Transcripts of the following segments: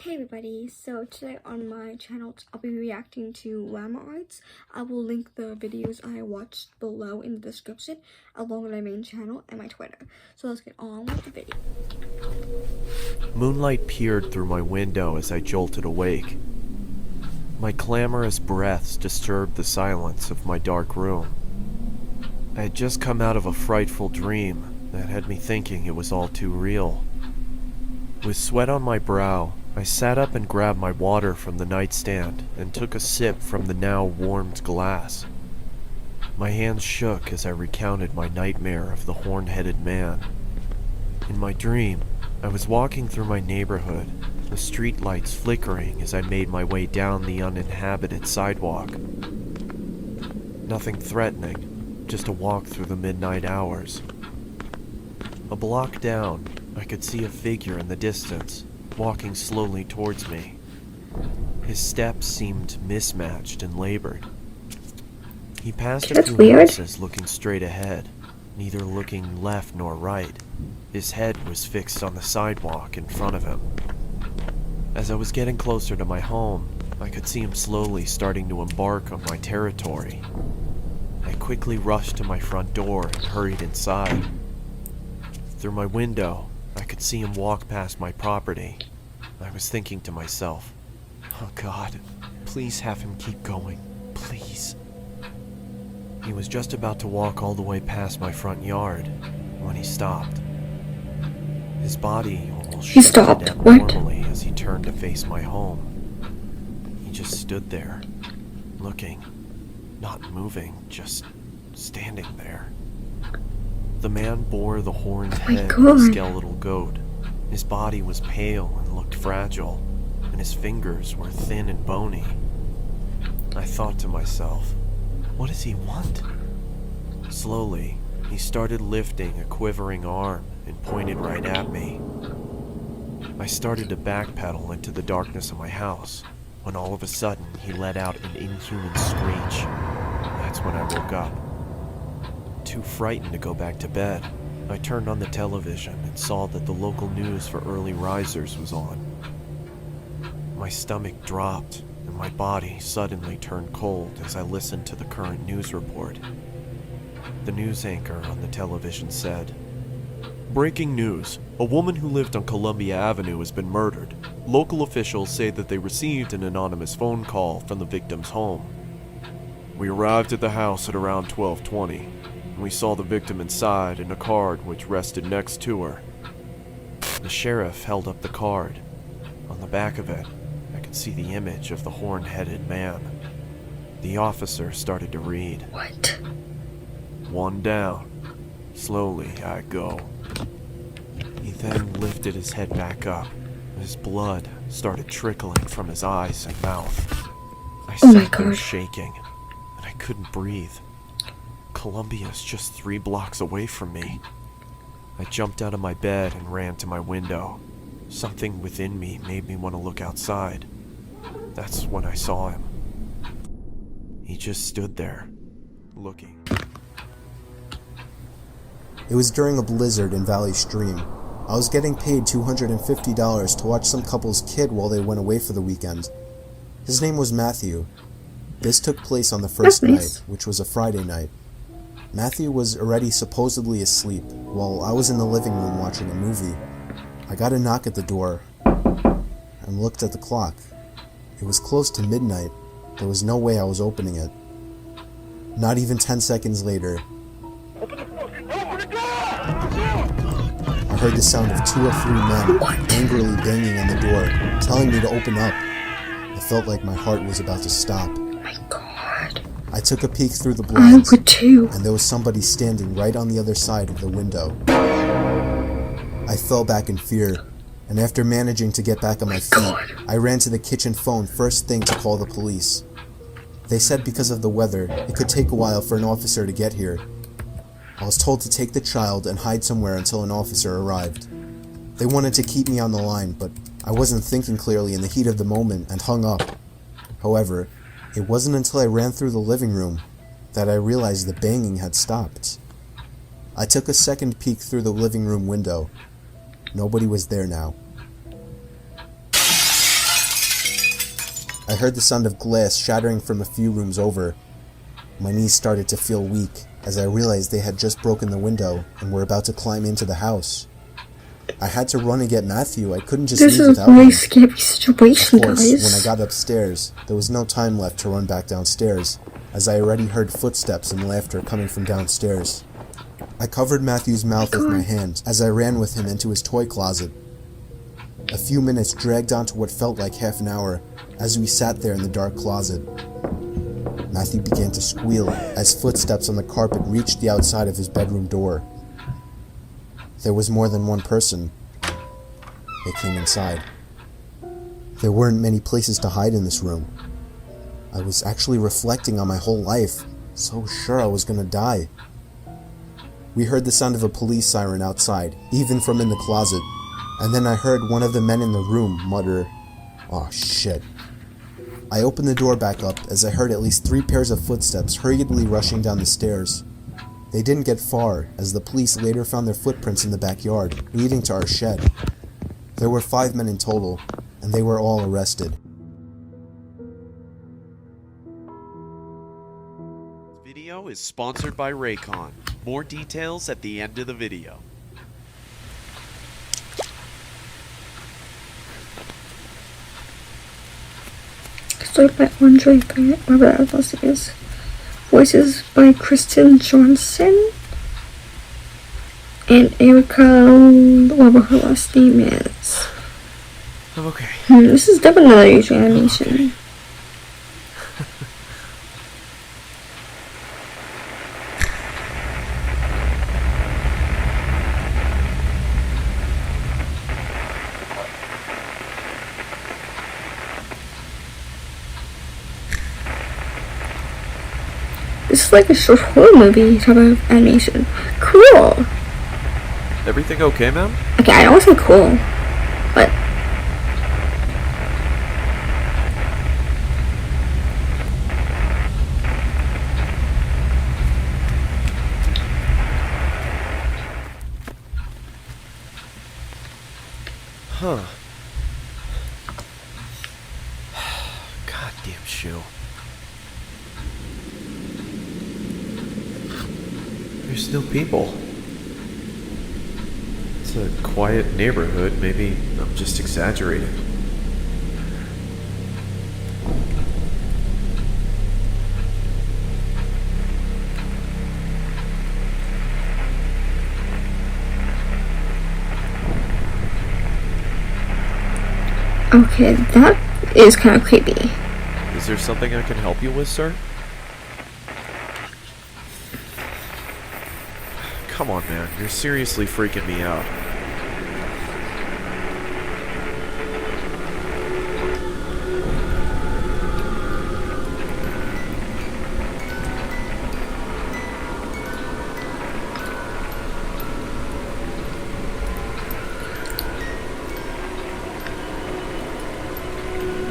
Hey everybody, so today on my channel I'll be reacting to llama arts. I will link the videos I watched below in the description along with my main channel and my Twitter. So let's get on with the video. Moonlight peered through my window as I jolted awake. My clamorous breaths disturbed the silence of my dark room. I had just come out of a frightful dream that had me thinking it was all too real. With sweat on my brow, I sat up and grabbed my water from the nightstand and took a sip from the now warmed glass. My hands shook as I recounted my nightmare of the horn-headed man. In my dream, I was walking through my neighborhood, the street lights flickering as I made my way down the uninhabited sidewalk. Nothing threatening, just a walk through the midnight hours. A block down, I could see a figure in the distance, walking slowly towards me. His steps seemed mismatched and labored. He passed a few houses looking straight ahead, neither looking left nor right. His head was fixed on the sidewalk in front of him. As I was getting closer to my home, I could see him slowly starting to embark on my territory. I quickly rushed to my front door and hurried inside. Through my window, I could see him walk past my property. I was thinking to myself, "Oh God, please have him keep going, please." He was just about to walk all the way past my front yard when he stopped. His body almost shifted abnormally as he turned to face my home. He just stood there, looking, not moving, just standing there. The man bore the horned head of a skeletal goat. His body was pale and looked fragile, and his fingers were thin and bony. I thought to myself, what does he want? Slowly, he started lifting a quivering arm and pointed right at me. I started to backpedal into the darkness of my house, when all of a sudden he let out an inhuman screech. That's when I woke up. Too frightened to go back to bed, I turned on the television and saw that the local news for early risers was on. My stomach dropped and my body suddenly turned cold as I listened to the current news report. The news anchor on the television said, "Breaking news. A woman who lived on Columbia Avenue has been murdered. Local officials say that they received an anonymous phone call from the victim's home. We arrived at the house at around 12:20. We saw the victim inside and a card which rested next to her." The sheriff held up the card. On the back of it, I could see the image of the horn-headed man. The officer started to read. What? "One down. Slowly I go." He then lifted his head back up, and his blood started trickling from his eyes and mouth. I sat there shaking, and I couldn't breathe. Columbia's just 3 blocks away from me. I jumped out of my bed and ran to my window. Something within me made me want to look outside. That's when I saw him. He just stood there, looking. It was during a blizzard in Valley Stream. I was getting paid $250 to watch some couple's kid while they went away for the weekend. His name was Matthew. This took place on the first night, which was a Friday night. Matthew was already supposedly asleep, while I was in the living room watching a movie. I got a knock at the door, and looked at the clock. It was close to midnight. There was no way I was opening it. Not even 10 seconds later, I heard the sound of 2 or 3 men angrily banging on the door, telling me to open up. I felt like my heart was about to stop. My God. I took a peek through the blinds, I would too. And there was somebody standing right on the other side of the window. I fell back in fear, and after managing to get back on my feet, I ran to the kitchen phone first thing to call the police. They said because of the weather, it could take a while for an officer to get here. I was told to take the child and hide somewhere until an officer arrived. They wanted to keep me on the line, but I wasn't thinking clearly in the heat of the moment and hung up. However, it wasn't until I ran through the living room that I realized the banging had stopped. I took a second peek through the living room window. Nobody was there now. I heard the sound of glass shattering from a few rooms over. My knees started to feel weak as I realized they had just broken the window and were about to climb into the house. I had to run and get Matthew. I couldn't just leave without him. This is a very scary situation, Of course, guys. when I got upstairs, there was no time left to run back downstairs, as I already heard footsteps and laughter coming from downstairs. I covered Matthew's mouth with my hand as I ran with him into his toy closet. A few minutes dragged on to what felt like half an hour as we sat there in the dark closet. Matthew began to squeal as footsteps on the carpet reached the outside of his bedroom door. There was more than one person. They came inside. There weren't many places to hide in this room. I was actually reflecting on my whole life, so sure I was gonna die. We heard the sound of a police siren outside, even from in the closet, and then I heard one of the men in the room mutter, "Oh shit." I opened the door back up as I heard at least 3 pairs of footsteps hurriedly rushing down the stairs. They didn't get far, as the police later found their footprints in the backyard, leading to our shed. There were 5 men in total, and they were all arrested. This video is sponsored by Raycon. More details at the end of the video. Story by Andre Bennett, whatever that else it is. Voices by Kristen Johnson and Erica, whatever her last name is. Okay. This is definitely another Asian animation. This is like a short horror movie type of animation. Cool! Everything okay, ma'am? Okay, I don't say cool, but Huh. Goddamn shoe. There's no people. It's a quiet neighborhood. Maybe I'm just exaggerating. okay, that is kind of creepy. Is there something I can help you with, sir? Come on, man. You're seriously freaking me out.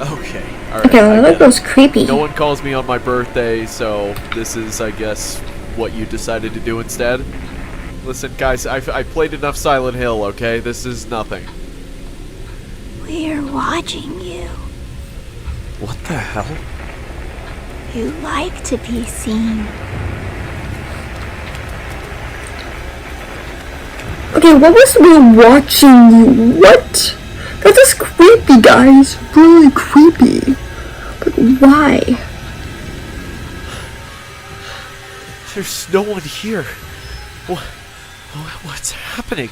Okay, alright. Okay, well, that was creepy. No one calls me on my birthday, so this is, I guess, what you decided to do instead? Listen, guys, I played enough Silent Hill, okay? This is nothing. We're watching you. What the hell? You like to be seen. Okay, what was we watching you? What? That is creepy, guys. Really creepy. But why? There's no one here. What's happening?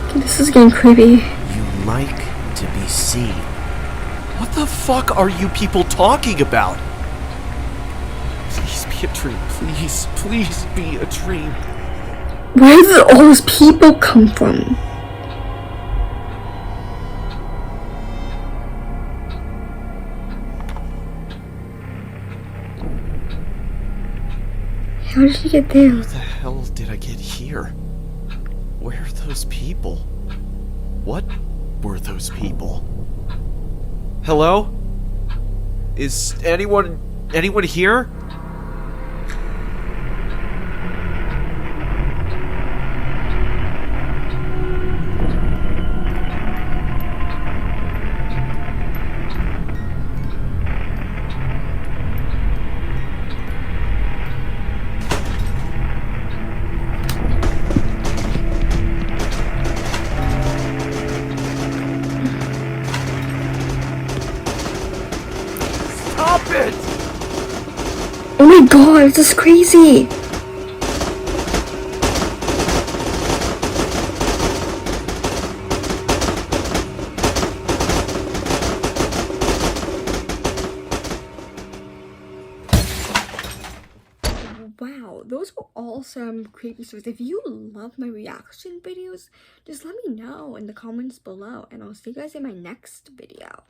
Okay, this is getting creepy. You like to be seen. What the fuck are you people talking about? Please be a dream. Please be a dream. Where did all those people come from? How did you get there? How the hell did I get here? Where are those people? What were those people? Hello? Is anyone here? it! Oh my god, this is crazy! Wow, those were all some creepy stories. If you love my reaction videos, just let me know in the comments below, and I'll see you guys in my next video.